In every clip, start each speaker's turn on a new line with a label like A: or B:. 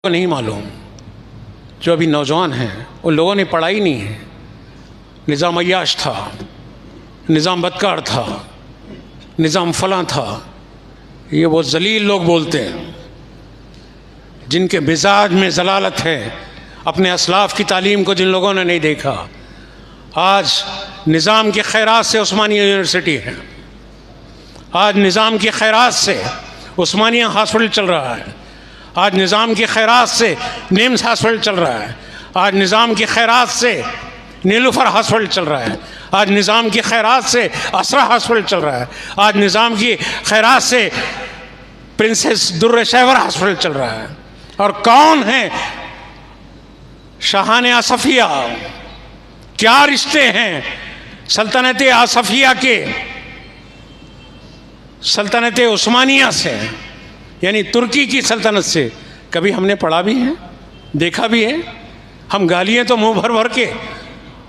A: को नहीं मालूम, जो अभी नौजवान हैं उन लोगों ने पढ़ाई नहीं है। निज़ाम अय्याश था, निज़ाम बदकार था, निज़ाम फलां था, ये वो जलील लोग बोलते हैं जिनके मिजाज में जलालत है, अपने असलाफ की तालीम को जिन लोगों ने नहीं देखा। आज निज़ाम की खैरात से उस्मानिया यूनिवर्सिटी है, आज निज़ाम की खैरात से उस्मानिया हॉस्पिटल चल रहा है, आज निज़ाम की खैरात से निम्स हॉस्पिटल चल रहा है, आज निज़ाम की खैरात से नीलूफर हॉस्पिटल चल रहा है, आज निज़ाम की खैरात से असरा हॉस्पिटल चल रहा है, आज निज़ाम की खैरात से प्रिंसेस दुर्र शहवर हॉस्पिटल चल रहा है। और कौन है शाहान आसफिया? क्या रिश्ते हैं सल्तनत आसफिया के सल्तनत उस्मानिया से, यानी तुर्की की सल्तनत से? कभी हमने पढ़ा भी है, देखा भी है? हम गालियाँ तो मुंह भर भर के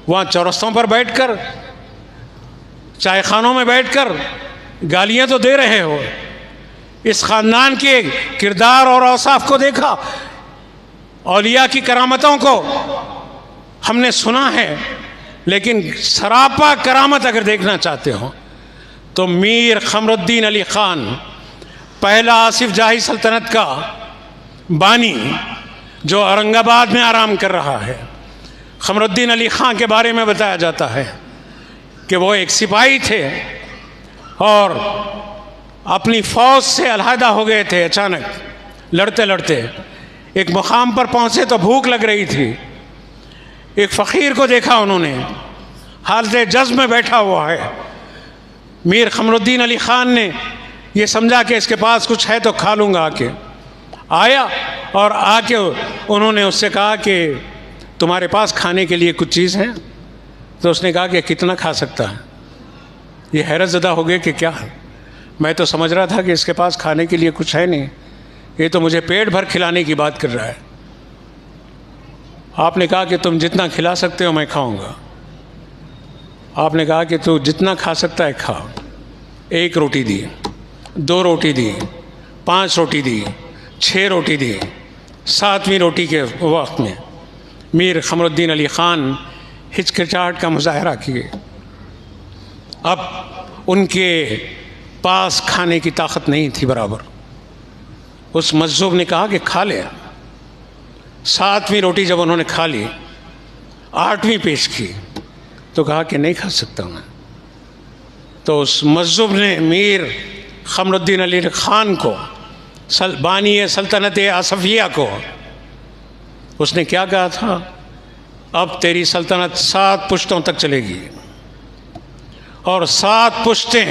A: वहाँ चौरस्तों पर बैठकर, चाय खानों में बैठकर गालियाँ तो दे रहे हो। इस ख़ानदान के किरदार और औसाफ को देखा, औलिया की करामतों को हमने सुना है, लेकिन सरापा करामत अगर देखना चाहते हो तो मीर खमरुद्दीन अली ख़ान, पहला आसिफ जाही सल्तनत का बानी, जो औरंगाबाद में आराम कर रहा है। खमरुद्दीन अली ख़ान के बारे में बताया जाता है कि वो एक सिपाही थे और अपनी फ़ौज से अलहदा हो गए थे। अचानक लड़ते लड़ते एक मुकाम पर पहुँचे तो भूख लग रही थी। एक फ़कीर को देखा उन्होंने, हालत जज़्ब में बैठा हुआ है। मीर खमरुद्दीन अली ख़ान ने ये समझा कि इसके पास कुछ है तो खा लूँगा। आके आया और आके उन्होंने उससे कहा कि तुम्हारे पास खाने के लिए कुछ चीज़ है? तो उसने कहा कि कितना खा सकता है? ये हैरत ज़दा हो गए कि क्या, मैं तो समझ रहा था कि इसके पास खाने के लिए कुछ है नहीं, ये तो मुझे पेट भर खिलाने की बात कर रहा है। आपने कहा कि तुम जितना खिला सकते हो मैं खाऊंगा। आपने कहा कि तू जितना खा सकता है खा। एक रोटी दी, दो रोटी दी, 5 रोटी दी, 6 रोटी दी। 7वीं रोटी के वक्त में मीर खमरुद्दीन अली ख़ान हिचकिचाहट का मुजाहरा किए। अब उनके पास खाने की ताकत नहीं थी बराबर। उस मज़्ज़ूब ने कहा कि खा ले। 7वीं रोटी जब उन्होंने खा ली, 8वीं पेश की तो कहा कि नहीं खा सकता मैं। तो उस मज़्ज़ूब ने मीर खमरुद्दीन अली ख़ान को, बानी सल्तनत आसफिया को, उसने क्या कहा था? अब तेरी सल्तनत 7 पुश्तों तक चलेगी और 7 पुश्तें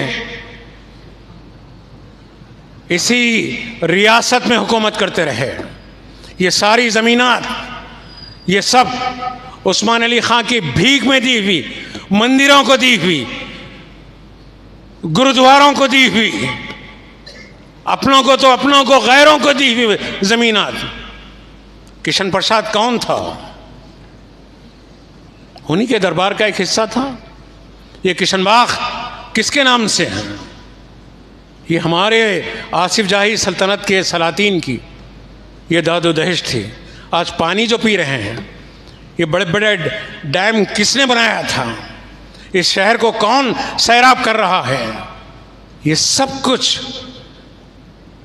A: इसी रियासत में हुकूमत करते रहे। ये सारी ज़मीनात, ये सब उस्मान अली ख़ान की भीख में दी हुई, मंदिरों को दी हुई, गुरुद्वारों को दी हुई, अपनों को तो अपनों को, गैरों को दी हुई ज़मीनात। किशन प्रसाद कौन था? उन्हीं के दरबार का एक हिस्सा था। ये किशनबाग किसके नाम से है? ये हमारे आसिफ जाही सल्तनत के सलातीन की ये दादो दहिश थी। आज पानी जो पी रहे हैं, ये बड़े बड़े डैम किसने बनाया था? इस शहर को कौन सैराब कर रहा है? ये सब कुछ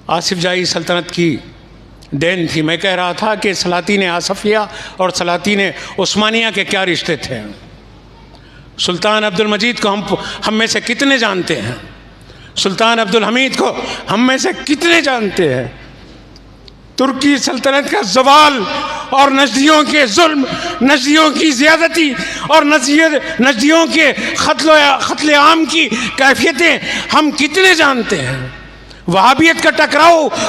A: आसिफ जाही सल्तनत की देन थी। मैं कह रहा था कि सलातीन आसफिया और सलातीन उस्मानिया के क्या रिश्ते थे। सुल्तान अब्दुल मजीद को हम में से कितने जानते हैं? सुल्तान अब्दुल हमीद को हम में से कितने जानते हैं? तुर्की सल्तनत का ज़वाल और नजदियों के जुल्म, नजदियों की ज़्यादती और नजदियों के क़त्ल आम की कैफियतें हम कितने जानते हैं? वहाबियत का टकराव